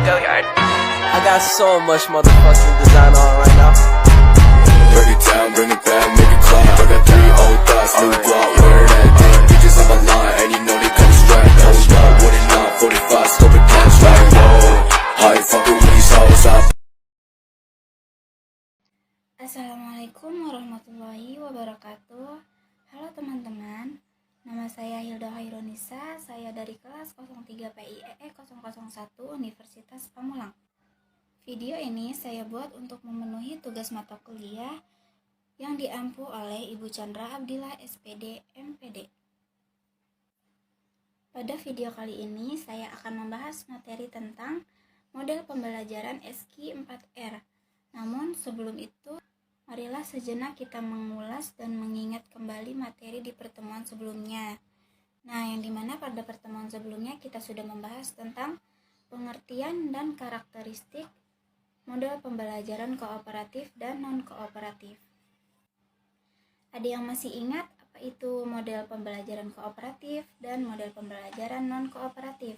I got so much motherfucking design on right now. Break it down, bring it back, make it clap. I got 3 old thoughts, new block, where that damn bitches on my line, and you know they come straight. Hold up, what it not, 45, scope it down, straight. Whoa, how you fucking with these hoes up? Assalamualaikum warahmatullahi wabarakatuh. Halo teman-teman, nama saya Hilda Hairunisa. Saya dari kelas 03 PIEE 001 Universitas Pamulang. Video ini saya buat untuk memenuhi tugas mata kuliah yang diampu oleh Ibu Chandra Abdillah SPD MPD. Pada video kali ini saya akan membahas materi tentang model pembelajaran SKI 4R. Namun sebelum itu, marilah sejenak kita mengulas dan mengingat kembali materi di pertemuan sebelumnya. Nah, yang dimana pada pertemuan sebelumnya kita sudah membahas tentang pengertian dan karakteristik model pembelajaran kooperatif dan non-kooperatif. Ada yang masih ingat apa itu model pembelajaran kooperatif dan model pembelajaran non-kooperatif?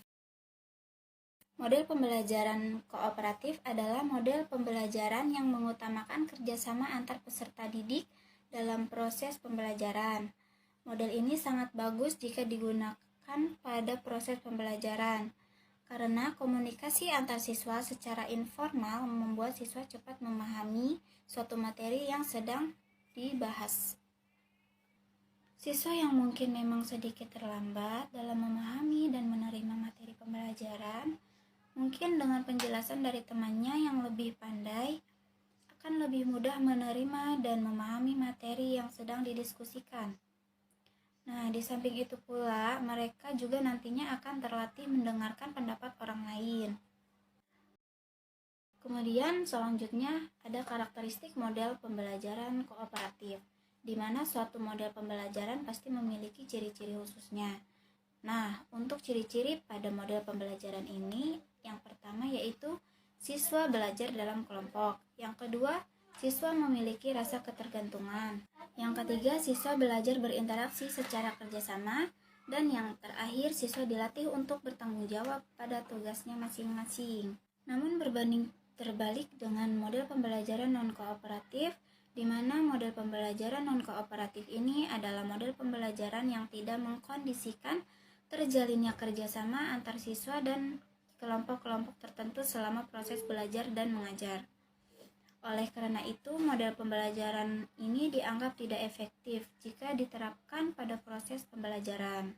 Model pembelajaran kooperatif adalah model pembelajaran yang mengutamakan kerjasama antar peserta didik dalam proses pembelajaran. Model ini sangat bagus jika digunakan pada proses pembelajaran, karena komunikasi antar siswa secara informal membuat siswa cepat memahami suatu materi yang sedang dibahas. Siswa yang mungkin memang sedikit terlambat dalam memahami dan menerima materi pembelajaran, mungkin dengan penjelasan dari temannya yang lebih pandai, akan lebih mudah menerima dan memahami materi yang sedang didiskusikan. Nah, di samping itu pula, mereka juga nantinya akan terlatih mendengarkan pendapat orang lain. Kemudian selanjutnya ada karakteristik model pembelajaran kooperatif, di mana suatu model pembelajaran pasti memiliki ciri-ciri khususnya. Nah, untuk ciri-ciri pada model pembelajaran ini, yang pertama yaitu siswa belajar dalam kelompok. Yang kedua, siswa memiliki rasa ketergantungan. Yang ketiga, siswa belajar berinteraksi secara kerjasama. Dan yang terakhir, siswa dilatih untuk bertanggung jawab pada tugasnya masing-masing. Namun berbanding terbalik dengan model pembelajaran non-kooperatif, di mana model pembelajaran non-kooperatif ini adalah model pembelajaran yang tidak mengkondisikan terjalinnya kerjasama antar siswa dan kelompok-kelompok tertentu selama proses belajar dan mengajar. Oleh karena itu, model pembelajaran ini dianggap tidak efektif jika diterapkan pada proses pembelajaran.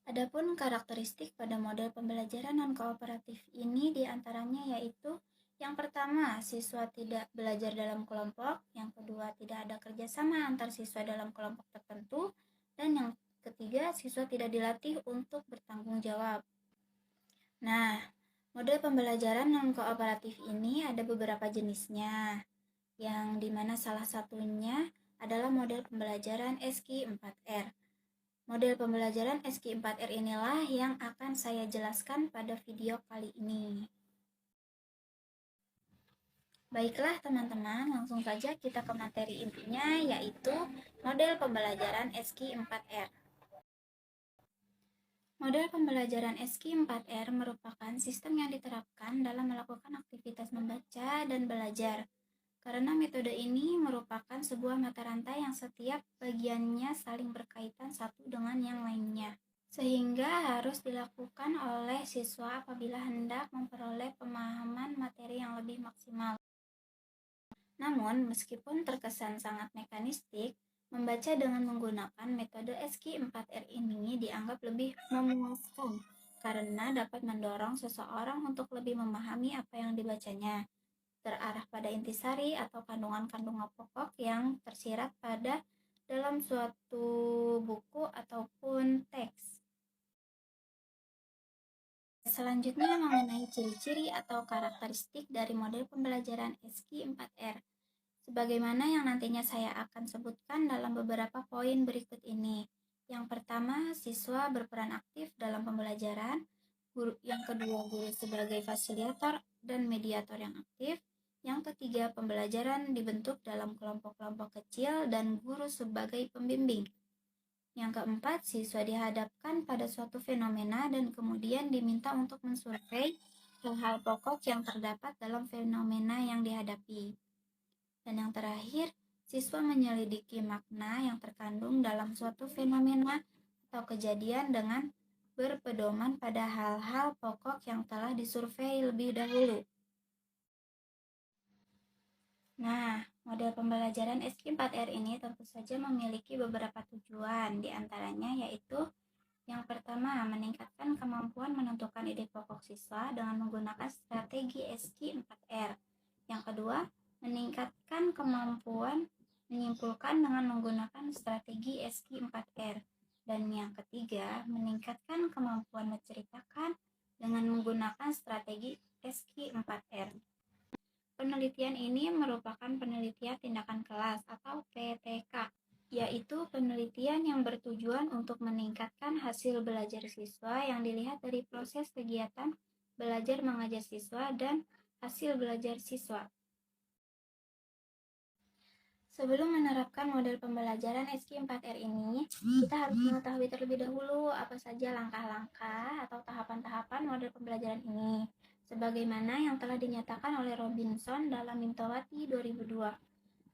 Adapun karakteristik pada model pembelajaran non-kooperatif ini diantaranya yaitu yang pertama, siswa tidak belajar dalam kelompok, yang kedua, tidak ada kerjasama antar siswa dalam kelompok tertentu, dan yang ketiga, siswa tidak dilatih untuk bertanggung jawab. Nah, model pembelajaran non-kooperatif ini ada beberapa jenisnya, yang dimana salah satunya adalah model pembelajaran SKI 4R. Model pembelajaran SKI 4R inilah yang akan saya jelaskan pada video kali ini. Baiklah teman-teman, langsung saja kita ke materi intinya, yaitu model pembelajaran SKI 4R. Model pembelajaran SKI 4R merupakan sistem yang diterapkan dalam melakukan aktivitas membaca dan belajar, karena metode ini merupakan sebuah mata rantai yang setiap bagiannya saling berkaitan satu dengan yang lainnya, sehingga harus dilakukan oleh siswa apabila hendak memperoleh pemahaman materi yang lebih maksimal. Namun, meskipun terkesan sangat mekanistik, membaca dengan menggunakan metode SKI 4R ini dianggap lebih memuaskan karena dapat mendorong seseorang untuk lebih memahami apa yang dibacanya, terarah pada intisari atau kandungan-kandungan pokok yang tersirat pada dalam suatu buku ataupun teks. Selanjutnya mengenai ciri-ciri atau karakteristik dari model pembelajaran SKI 4R. Sebagaimana yang nantinya saya akan sebutkan dalam beberapa poin berikut ini. Yang pertama, siswa berperan aktif dalam pembelajaran. Yang kedua, guru sebagai fasilitator dan mediator yang aktif. Yang ketiga, pembelajaran dibentuk dalam kelompok-kelompok kecil dan guru sebagai pembimbing. Yang keempat, siswa dihadapkan pada suatu fenomena dan kemudian diminta untuk mensurvei hal-hal pokok yang terdapat dalam fenomena yang dihadapi. Dan yang terakhir, siswa menyelidiki makna yang terkandung dalam suatu fenomena atau kejadian dengan berpedoman pada hal-hal pokok yang telah disurvei lebih dahulu. Nah, model pembelajaran SQ4R ini tentu saja memiliki beberapa tujuan, diantaranya yaitu yang pertama, meningkatkan kemampuan menentukan ide pokok siswa dengan menggunakan strategi SQ4R. Yang kedua, meningkatkan kemampuan menyimpulkan dengan menggunakan strategi SQ4R. Dan yang ketiga, meningkatkan kemampuan menceritakan dengan menggunakan strategi SQ4R. Penelitian ini merupakan penelitian tindakan kelas atau PTK, yaitu penelitian yang bertujuan untuk meningkatkan hasil belajar siswa yang dilihat dari proses kegiatan belajar mengajar siswa dan hasil belajar siswa. Sebelum menerapkan model pembelajaran SQ4R ini, kita harus mengetahui terlebih dahulu apa saja langkah-langkah atau tahapan-tahapan model pembelajaran ini, sebagaimana yang telah dinyatakan oleh Robinson dalam Mintowati 2002.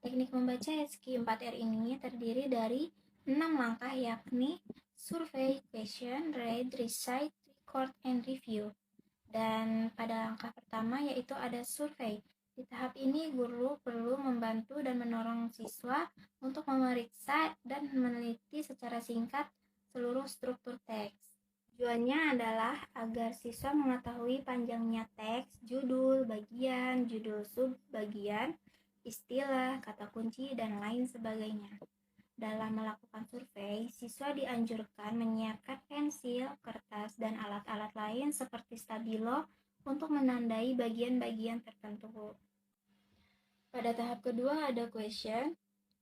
Teknik membaca SQ4R ini terdiri dari 6 langkah, yakni survey, question, read, recite, record, and review. Dan pada langkah pertama yaitu ada survei. Di tahap ini, guru perlu membantu dan mendorong siswa untuk memeriksa dan meneliti secara singkat seluruh struktur teks. Tujuannya adalah agar siswa mengetahui panjangnya teks, judul bagian, judul sub-bagian, istilah, kata kunci, dan lain sebagainya. Dalam melakukan survei, siswa dianjurkan menyiapkan pensil, kertas, dan alat-alat lain seperti stabilo untuk menandai bagian-bagian tertentu. Pada tahap kedua ada question,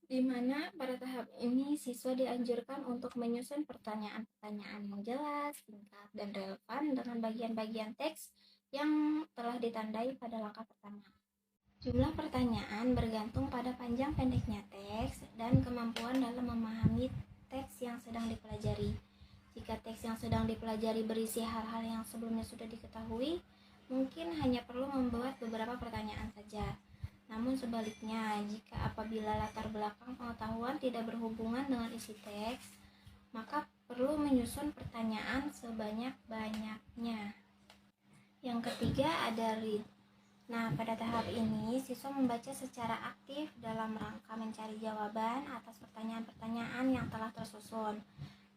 di mana pada tahap ini siswa dianjurkan untuk menyusun pertanyaan-pertanyaan yang jelas, singkat, dan relevan dengan bagian-bagian teks yang telah ditandai pada langkah pertama. Jumlah pertanyaan bergantung pada panjang pendeknya teks dan kemampuan dalam memahami teks yang sedang dipelajari. Jika teks yang sedang dipelajari berisi hal-hal yang sebelumnya sudah diketahui, mungkin hanya perlu membuat beberapa pertanyaan saja. Namun sebaliknya, jika apabila latar belakang pengetahuan tidak berhubungan dengan isi teks, maka perlu menyusun pertanyaan sebanyak-banyaknya. Yang ketiga ada read. Nah, pada tahap ini, siswa membaca secara aktif dalam rangka mencari jawaban atas pertanyaan-pertanyaan yang telah tersusun.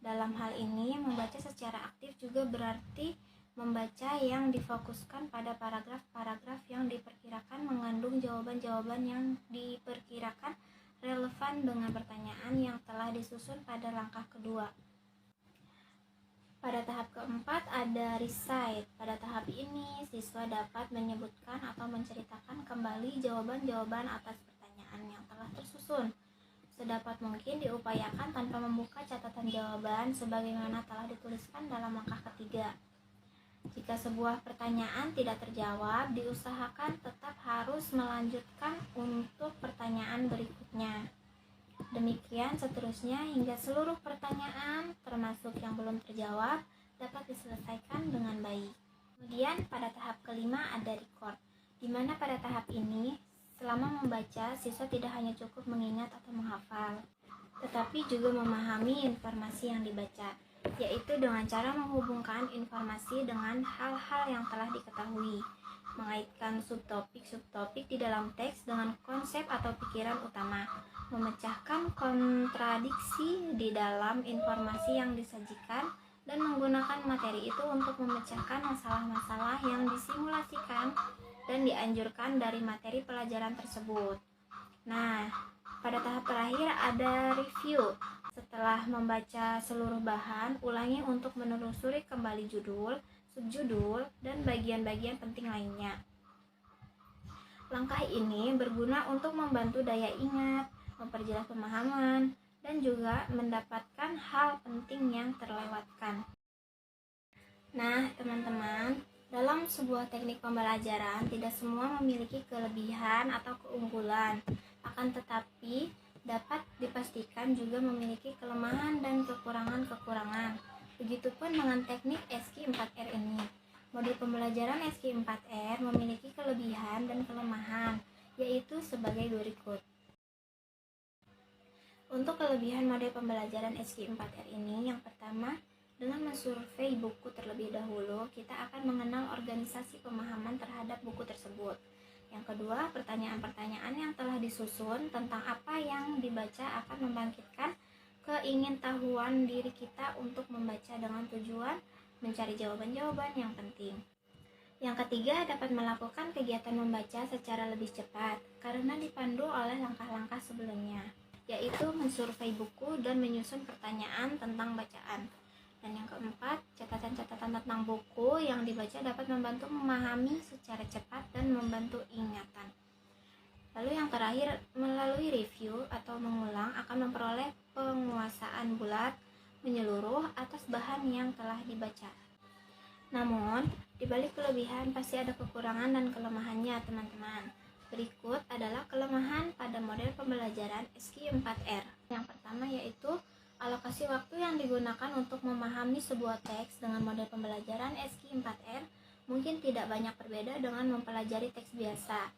Dalam hal ini, membaca secara aktif juga berarti membaca yang difokuskan pada paragraf-paragraf yang diperkirakan mengandung jawaban-jawaban yang diperkirakan relevan dengan pertanyaan yang telah disusun pada langkah kedua. Pada tahap keempat ada recite. Pada tahap ini, siswa dapat menyebutkan atau menceritakan kembali jawaban-jawaban atas pertanyaan yang telah tersusun. Sedapat mungkin diupayakan tanpa membuka catatan jawaban sebagaimana telah dituliskan dalam langkah ketiga. Jika sebuah pertanyaan tidak terjawab, diusahakan tetap harus melanjutkan untuk pertanyaan berikutnya. Demikian seterusnya hingga seluruh pertanyaan, termasuk yang belum terjawab, dapat diselesaikan dengan baik. Kemudian pada tahap kelima ada record, di mana pada tahap ini, selama membaca, siswa tidak hanya cukup mengingat atau menghafal, tetapi juga memahami informasi yang dibaca, yaitu dengan cara menghubungkan informasi dengan hal-hal yang telah diketahui, mengaitkan subtopik-subtopik di dalam teks dengan konsep atau pikiran utama, memecahkan kontradiksi di dalam informasi yang disajikan, dan menggunakan materi itu untuk memecahkan masalah-masalah yang disimulasikan dan dianjurkan dari materi pelajaran tersebut. Nah, pada tahap terakhir ada review. Setelah membaca seluruh bahan, ulangi untuk menelusuri kembali judul, subjudul, dan bagian-bagian penting lainnya. Langkah ini berguna untuk membantu daya ingat, memperjelas pemahaman, dan juga mendapatkan hal penting yang terlewatkan. Nah, teman-teman, dalam sebuah teknik pembelajaran tidak semua memiliki kelebihan atau keunggulan, akan tetapi dapat dipastikan juga memiliki kelemahan dan kekurangan-kekurangan. Begitupun dengan teknik SQ4R ini. Model model pembelajaran SQ4R memiliki kelebihan dan kelemahan, yaitu sebagai berikut. Untuk kelebihan model pembelajaran SQ4R ini, yang pertama, dengan mensurvei buku terlebih dahulu, kita akan mengenal organisasi pemahaman terhadap buku tersebut. Yang kedua, pertanyaan-pertanyaan yang telah disusun tentang apa yang dibaca akan membangkitkan keingintahuan diri kita untuk membaca dengan tujuan mencari jawaban-jawaban yang penting. Yang ketiga, dapat melakukan kegiatan membaca secara lebih cepat karena dipandu oleh langkah-langkah sebelumnya, yaitu mensurvei buku dan menyusun pertanyaan tentang bacaan. Dan yang keempat, catatan-catatan tentang buku yang dibaca dapat membantu memahami secara cepat dan membantu ingatan. Lalu yang terakhir, melalui review atau mengulang akan memperoleh penguasaan bulat menyeluruh atas bahan yang telah dibaca. Namun, di balik kelebihan pasti ada kekurangan dan kelemahannya, teman-teman. Berikut adalah kelemahan pada model pembelajaran SQ4R. Yang pertama yaitu alokasi waktu yang digunakan untuk memahami sebuah teks dengan model pembelajaran SQ4R mungkin tidak banyak berbeda dengan mempelajari teks biasa.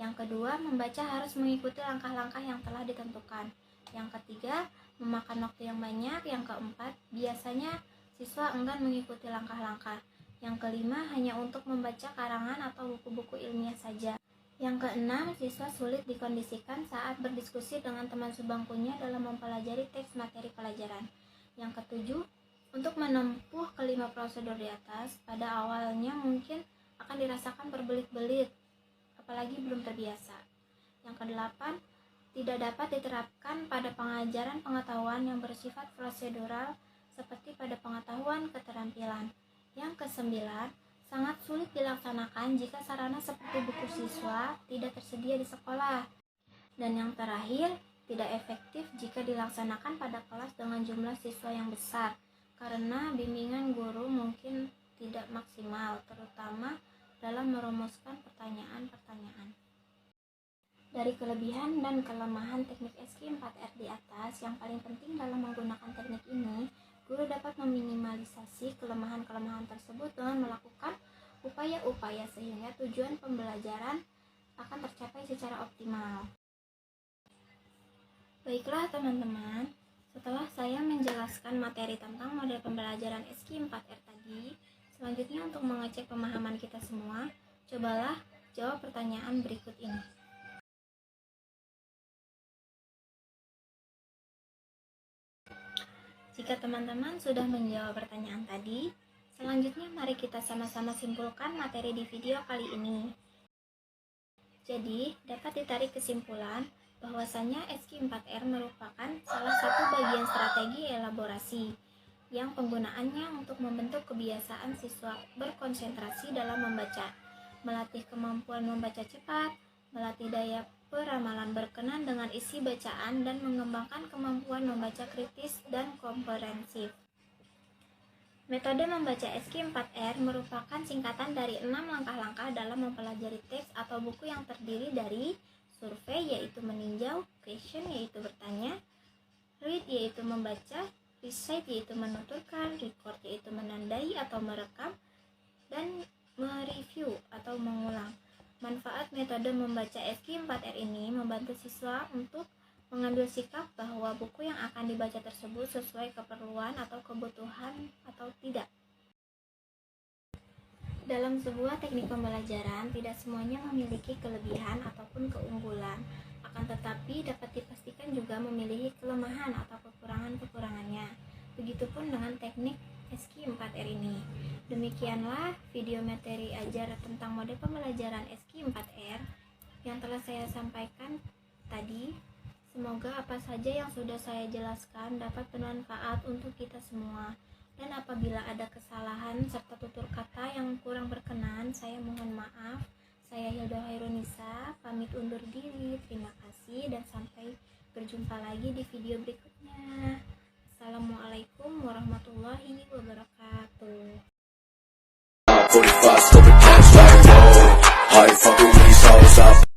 Yang kedua, membaca harus mengikuti langkah-langkah yang telah ditentukan. Yang ketiga, memakan waktu yang banyak. Yang keempat, biasanya siswa enggan mengikuti langkah-langkah. Yang kelima, hanya untuk membaca karangan atau buku-buku ilmiah saja. Yang keenam, siswa sulit dikondisikan saat berdiskusi dengan teman sebangkunya dalam mempelajari teks materi pelajaran. Yang ketujuh, untuk menempuh kelima prosedur di atas, pada awalnya mungkin akan dirasakan berbelit-belit, apalagi belum terbiasa. Yang kedelapan, tidak dapat diterapkan pada pengajaran pengetahuan yang bersifat prosedural seperti pada pengetahuan keterampilan. Yang kesembilan, sangat sulit dilaksanakan jika sarana seperti buku siswa tidak tersedia di sekolah. Dan yang terakhir, tidak efektif jika dilaksanakan pada kelas dengan jumlah siswa yang besar, karena bimbingan guru mungkin tidak maksimal, terutama dalam merumuskan pertanyaan-pertanyaan. Dari kelebihan dan kelemahan teknik SQ4R di atas, yang paling penting dalam menggunakan teknik ini, guru dapat meminimalisasi kelemahan-kelemahan tersebut dengan melakukan upaya-upaya sehingga tujuan pembelajaran akan tercapai secara optimal. Baiklah teman-teman, setelah saya menjelaskan materi tentang model pembelajaran SQ4R tadi, selanjutnya untuk mengecek pemahaman kita semua, cobalah jawab pertanyaan berikut ini. Jika teman-teman sudah menjawab pertanyaan tadi, selanjutnya mari kita sama-sama simpulkan materi di video kali ini. Jadi, dapat ditarik kesimpulan bahwasanya SQ4R merupakan salah satu bagian strategi elaborasi yang penggunaannya untuk membentuk kebiasaan siswa berkonsentrasi dalam membaca, melatih kemampuan membaca cepat, melatih daya peramalan berkenan dengan isi bacaan, dan mengembangkan kemampuan membaca kritis dan komprehensif. Metode membaca SQ4R merupakan singkatan dari 6 langkah-langkah dalam mempelajari teks atau buku yang terdiri dari survei yaitu meninjau, question yaitu bertanya, read yaitu membaca, recite yaitu menuturkan, record yaitu menandai atau merekam, dan mereview atau mengulang. Manfaat metode membaca SQ4R ini membantu siswa untuk mengambil sikap bahwa buku yang akan dibaca tersebut sesuai keperluan atau kebutuhan atau tidak. Dalam sebuah teknik pembelajaran, tidak semuanya memiliki kelebihan ataupun keunggulan, akan tetapi dapat dipastikan juga memiliki kelemahan atau kekurangan-kekurangannya. Begitupun dengan teknik SQ4R ini. Demikianlah video materi ajar tentang model pembelajaran SQ4R yang telah saya sampaikan tadi. Semoga apa saja yang sudah saya jelaskan dapat bermanfaat untuk kita semua. Dan apabila ada kesalahan serta tutur kata yang kurang berkenan, saya mohon maaf. Saya Hilda Hairunisa, pamit undur diri. Terima kasih dan sampai berjumpa lagi di video berikutnya. Assalamualaikum warahmatullahi wabarakatuh. 45, scope it, cash like, whoa. How you fucking with these hoes up?